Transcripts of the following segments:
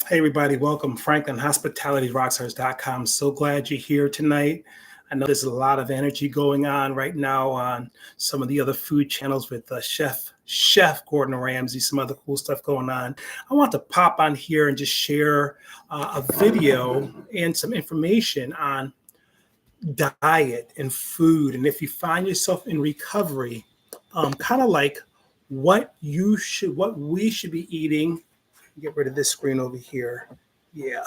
Hey, everybody, welcome. Franklin Hospitality Rockstars.com. So glad you're here tonight. I know there's a lot of energy going on right now on some of the other food channels with Chef Gordon Ramsay, some other cool stuff going on. I want to pop on here and just share a video and some information on diet and food. And if you find yourself in recovery, kind of like what we should be eating. Get rid of this screen over here. Yeah,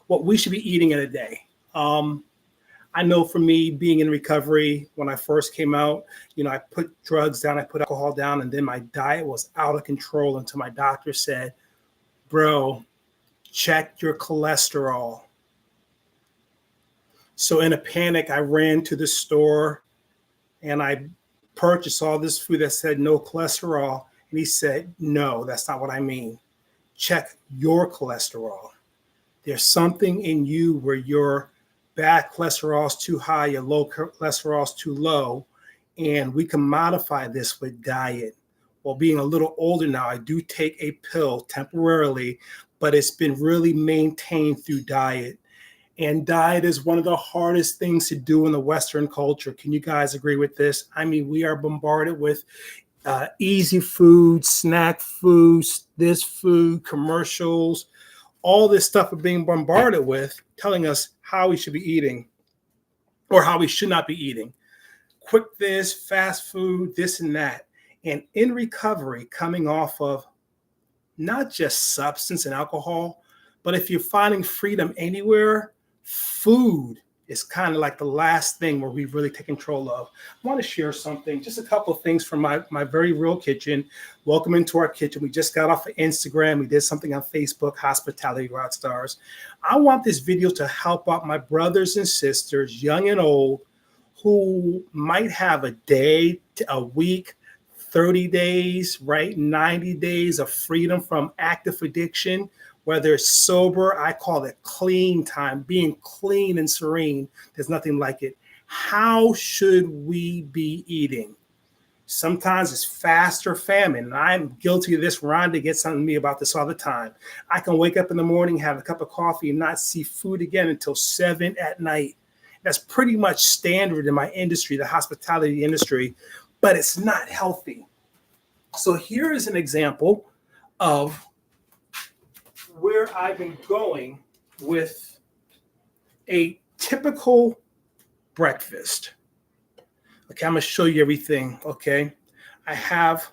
what we should be eating in a day. I know for me, being in recovery, when I first came out, I put drugs down, I put alcohol down, and then my diet was out of control until my doctor said, bro, check your cholesterol. So in a panic, I ran to the store and I purchased all this food that said no cholesterol. And he said, no, that's not what I mean. Check your cholesterol. There's something in you where your bad cholesterol is too high, your low cholesterol is too low, and we can modify this with diet. Well, being a little older now, I do take a pill temporarily, but it's been really maintained through diet. And diet is one of the hardest things to do in the Western culture. Can you guys agree with this? I mean, we are bombarded with easy food, snack foods, this food, commercials, all this stuff we're being bombarded with, telling us how we should be eating or how we should not be eating. Quick this, fast food, this and that. And in recovery, coming off of not just substance and alcohol, but if you're finding freedom anywhere, food is kind of like the last thing where we really take control of. I want to share something, just a couple of things from my very real kitchen. Welcome into our kitchen. We just got off of Instagram. We did something on Facebook, Hospitality Rockstars. I want this video to help out my brothers and sisters, young and old, who might have a day, a week, 30 days, right? 90 days of freedom from active addiction. Whether it's sober, I call it clean time, being clean and serene. There's nothing like it. How should we be eating? Sometimes it's fast or famine. And I'm guilty of this. Rhonda gets on me about this all the time. I can wake up in the morning, have a cup of coffee, and not see food again until 7 at night. That's pretty much standard in my industry, the hospitality industry, but it's not healthy. So here is an example of where I've been going with a typical breakfast. Okay, I'm gonna show you everything, okay? I have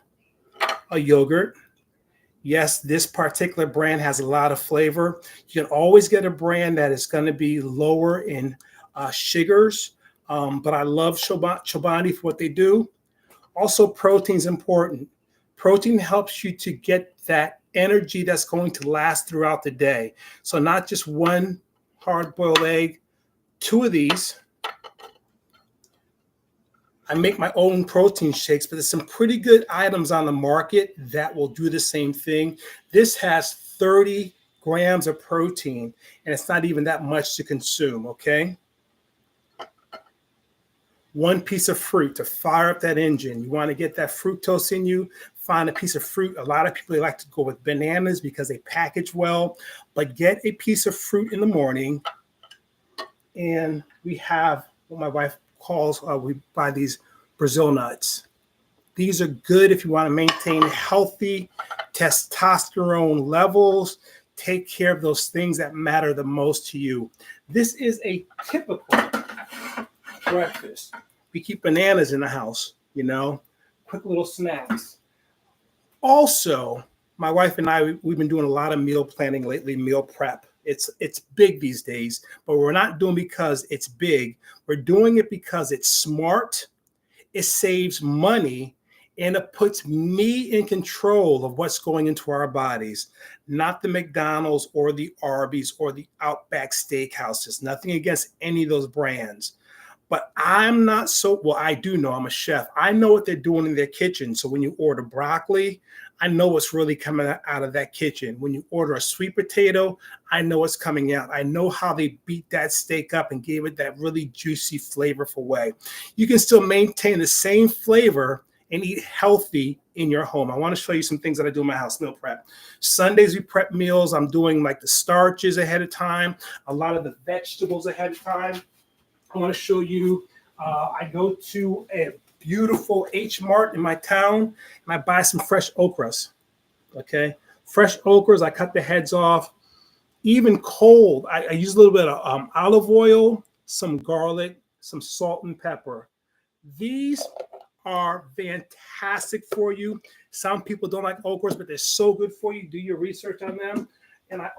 a yogurt. Yes, this particular brand has a lot of flavor. You can always get a brand that is gonna be lower in sugars, but I love Chobani for what they do. Also, protein is important. Protein helps you to get that energy that's going to last throughout the day. So not just one hard-boiled egg, 2 of these. I make my own protein shakes, but there's some pretty good items on the market that will do the same thing. This has 30 grams of protein, and it's not even that much to consume, okay? 1 piece of fruit to fire up that engine. You want to get that fructose in you, find a piece of fruit. A lot of people like to go with bananas because they package well, but get a piece of fruit in the morning. And we have what my wife calls, we buy these Brazil nuts. These are good if you want to maintain healthy testosterone levels, take care of those things that matter the most to you. This is a typical breakfast. We keep bananas in the house, quick little snacks. Also, my wife and I, we've been doing a lot of meal planning lately, meal prep. It's big these days, but we're not doing it because it's big. We're doing it because it's smart, it saves money, and it puts me in control of what's going into our bodies, not the McDonald's or the Arby's or the Outback Steakhouses. Nothing against any of those brands. But I'm not I do know, I'm a chef. I know what they're doing in their kitchen. So when you order broccoli, I know what's really coming out of that kitchen. When you order a sweet potato, I know what's coming out. I know how they beat that steak up and gave it that really juicy, flavorful way. You can still maintain the same flavor and eat healthy in your home. I want to show you some things that I do in my house, meal prep. Sundays, we prep meals. I'm doing like the starches ahead of time, a lot of the vegetables ahead of time. I want to show you, I go to a beautiful H Mart in my town, and I buy some fresh okras, okay? Fresh okras, I cut the heads off. Even cold, I use a little bit of olive oil, some garlic, some salt and pepper. These are fantastic for you. Some people don't like okras, but they're so good for you. Do your research on them. And I'm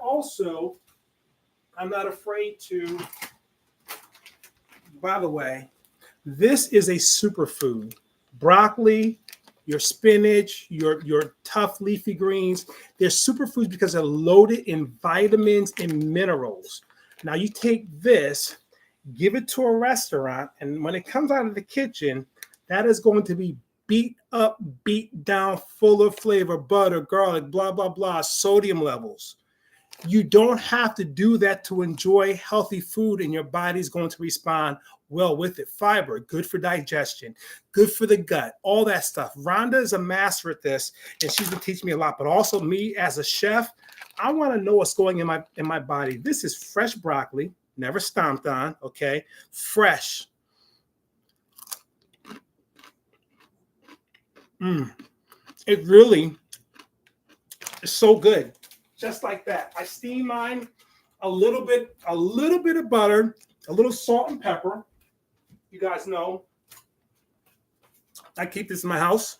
not afraid to, by the way, this is a superfood. Broccoli, your spinach, your tough leafy greens, they're superfoods because they're loaded in vitamins and minerals. Now you take this, give it to a restaurant, and when it comes out of the kitchen, that is going to be beat up, beat down, full of flavor, butter, garlic, blah, blah, blah, sodium levels. You don't have to do that to enjoy healthy food, and your body's going to respond well with it. Fiber, good for digestion, good for the gut, all that stuff. Rhonda is a master at this, and she's been teaching me a lot. But also me as a chef, I want to know what's going in my body. This is fresh broccoli, never stomped on, okay? Fresh. It really is so good. Just like that. I steam mine, a little bit of butter, a little salt and pepper. You guys know I keep this in my house.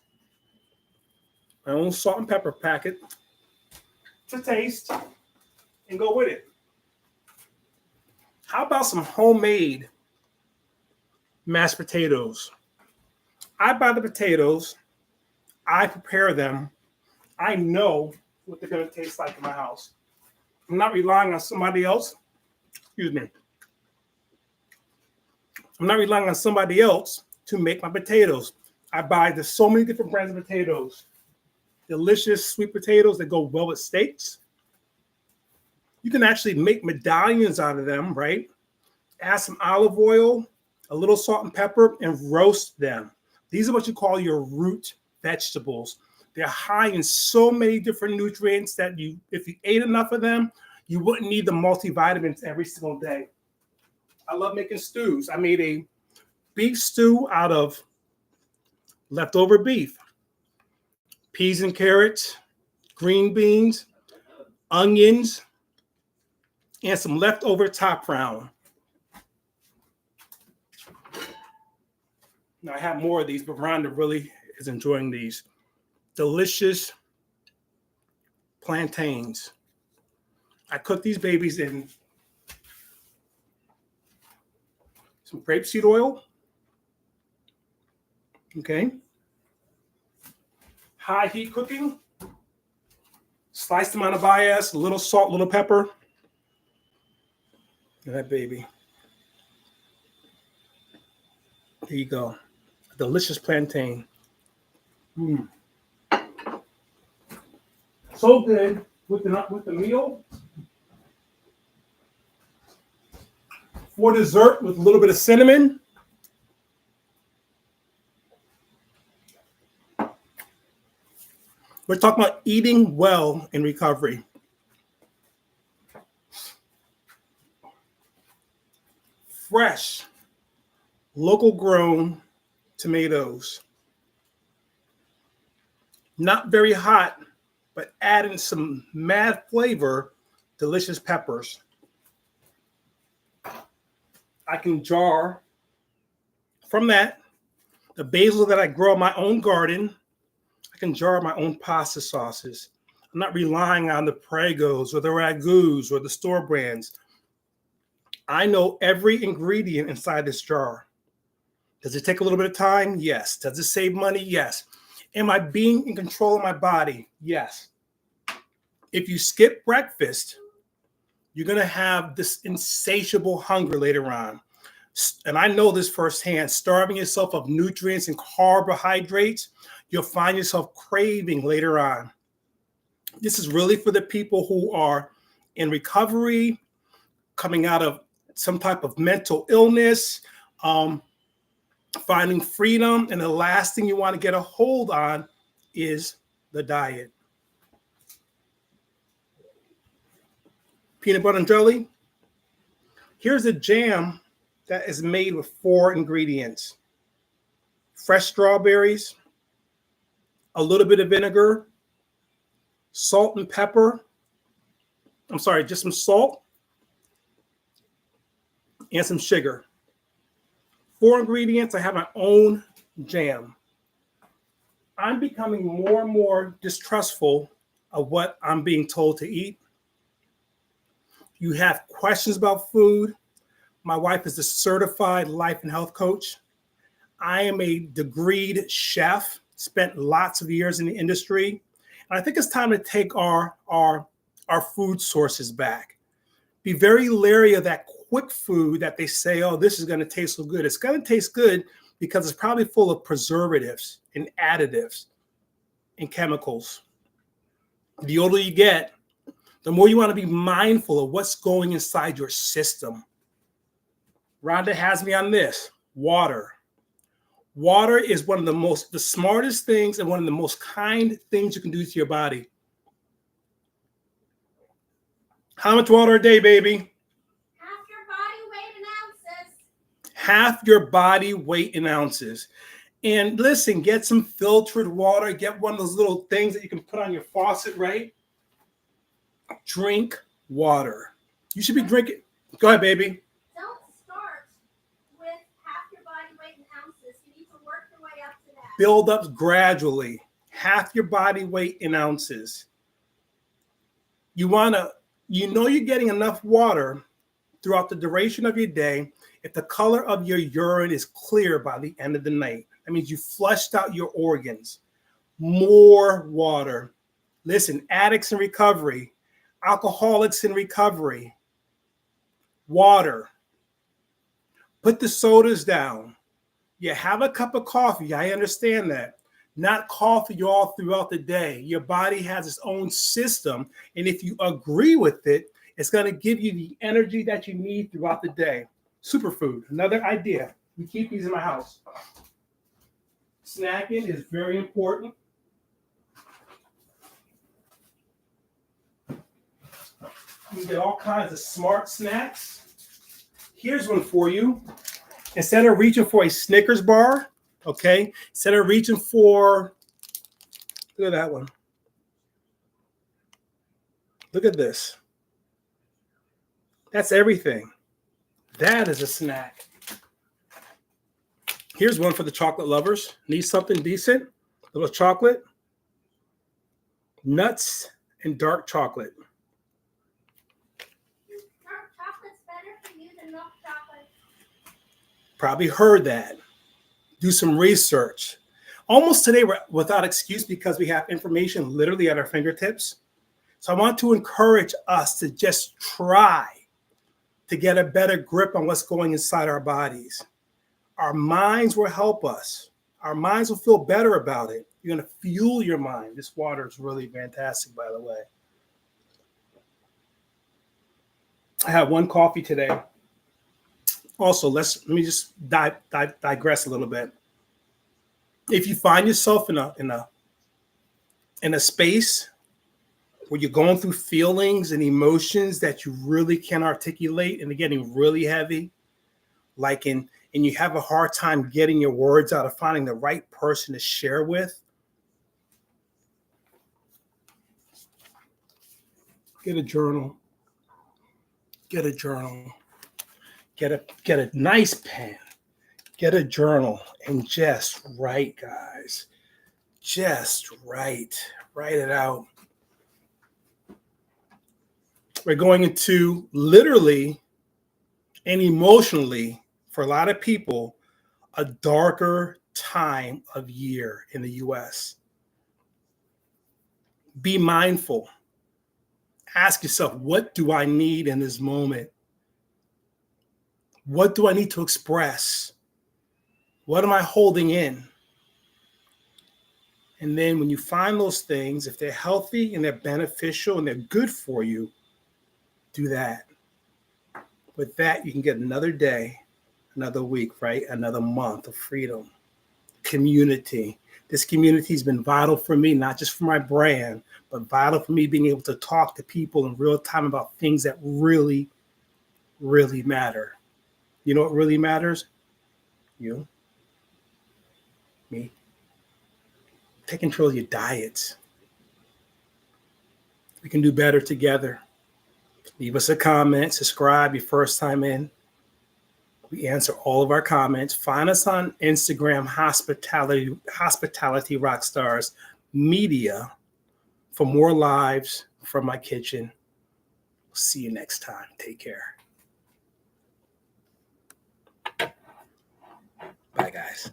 My own salt and pepper packet to taste and go with it. How about some homemade mashed potatoes? I buy the potatoes, I prepare them, I know what they're going to taste like in my house. I'm not relying on somebody else. Excuse me. I'm not relying on somebody else to make my potatoes. There's so many different brands of potatoes. Delicious sweet potatoes that go well with steaks. You can actually make medallions out of them, right? Add some olive oil, a little salt and pepper, and roast them. These are what you call your root vegetables. They're high in so many different nutrients that if you ate enough of them, you wouldn't need the multivitamins every single day. I love making stews. I made a beef stew out of leftover beef, peas and carrots, green beans, onions, and some leftover top round. Now I have more of these, but Rhonda really is enjoying these. Delicious plantains. I cook these babies in some grapeseed oil. Okay. High heat cooking. Sliced them on a bias, a little salt, a little pepper. Look at that baby. There you go. A delicious plantain. So good with the meal. For dessert, with a little bit of cinnamon. We're talking about eating well in recovery. Fresh, local grown tomatoes. Not very hot, but adding some mad flavor, delicious peppers. I can jar from that the basil that I grow in my own garden. I can jar my own pasta sauces. I'm not relying on the Pregos or the Ragus or the store brands. I know every ingredient inside this jar. Does it take a little bit of time? Yes. Does it save money? Yes. Am I being in control of my body? Yes. If you skip breakfast, you're going to have this insatiable hunger later on. And I know this firsthand. Starving yourself of nutrients and carbohydrates, you'll find yourself craving later on. This is really for the people who are in recovery, coming out of some type of mental illness, finding freedom. And the last thing you want to get a hold on is the diet. Peanut butter and jelly. Here's a jam that is made with 4 ingredients: fresh strawberries, a little bit of vinegar, salt and pepper. I'm sorry, just some salt and some sugar. 4 ingredients. I have my own jam. I'm becoming more and more distrustful of what I'm being told to eat. You have questions about food. My wife is a certified life and health coach. I am a degreed chef, spent lots of years in the industry. And I think it's time to take our food sources back. Be very leery of that quick food that they say, oh, this is going to taste so good. It's going to taste good because it's probably full of preservatives and additives and chemicals. The older you get, the more you want to be mindful of what's going inside your system. Rhonda has me on this: water. Water is one of the smartest things and one of the most kind things you can do to your body. How much water a day, baby? Half your body weight in ounces. Half your body weight in ounces. And listen, get some filtered water. Get one of those little things that you can put on your faucet, right? Drink water. You should be drinking. Go ahead, baby. Don't start with half your body weight in ounces. You need to work your way up to that. Build up gradually. Half your body weight in ounces. You know you're getting enough water throughout the duration of your day if the color of your urine is clear by the end of the night. That means you flushed out your organs. More water. Listen, addicts in recovery, alcoholics in recovery, water. Put the sodas down. You have a cup of coffee. I understand that. Not coffee all throughout the day. Your body has its own system. And if you agree with it, it's going to give you the energy that you need throughout the day. Superfood, another idea. We keep these in my house. Snacking is very important. You can get all kinds of smart snacks. Here's one for you. Instead of reaching for a Snickers bar, okay, instead of reaching for, look at that one. Look at this. That's everything. That is a snack. Here's one for the chocolate lovers. Need something decent? A little chocolate. Nuts and dark chocolate. Dark chocolate's better for you than milk chocolate. Probably heard that. Do some research. Almost today we're without excuse because we have information literally at our fingertips. So I want to encourage us to just try to get a better grip on what's going inside our bodies. Our minds will help us. Our minds will feel better about it. You're going to fuel your mind. This water is really fantastic, by the way. I had one coffee today. Also, let me just digress a little bit. If you find yourself in a space where you're going through feelings and emotions that you really can't articulate and they're getting really heavy, and you have a hard time getting your words out of finding the right person to share with, get a journal. Get a journal. Get a nice pen. Get a journal and just write, guys. Just write. Write it out. We're going into literally and emotionally, for a lot of people, a darker time of year in the U.S. Be mindful. Ask yourself, what do I need in this moment? What do I need to express? What am I holding in? And then when you find those things, if they're healthy and they're beneficial and they're good for you, do that. With that, you can get another day, another week, right? Another month of freedom, community, This community has been vital for me, not just for my brand, but vital for me being able to talk to people in real time about things that really, really matter. You know what really matters? You, me. Take control of your diets. We can do better together. Leave us a comment, subscribe your first time in. We answer all of our comments. Find us on Instagram, Hospitality Rockstars Media, for more lives from my kitchen. See you next time. Take care. Bye, guys.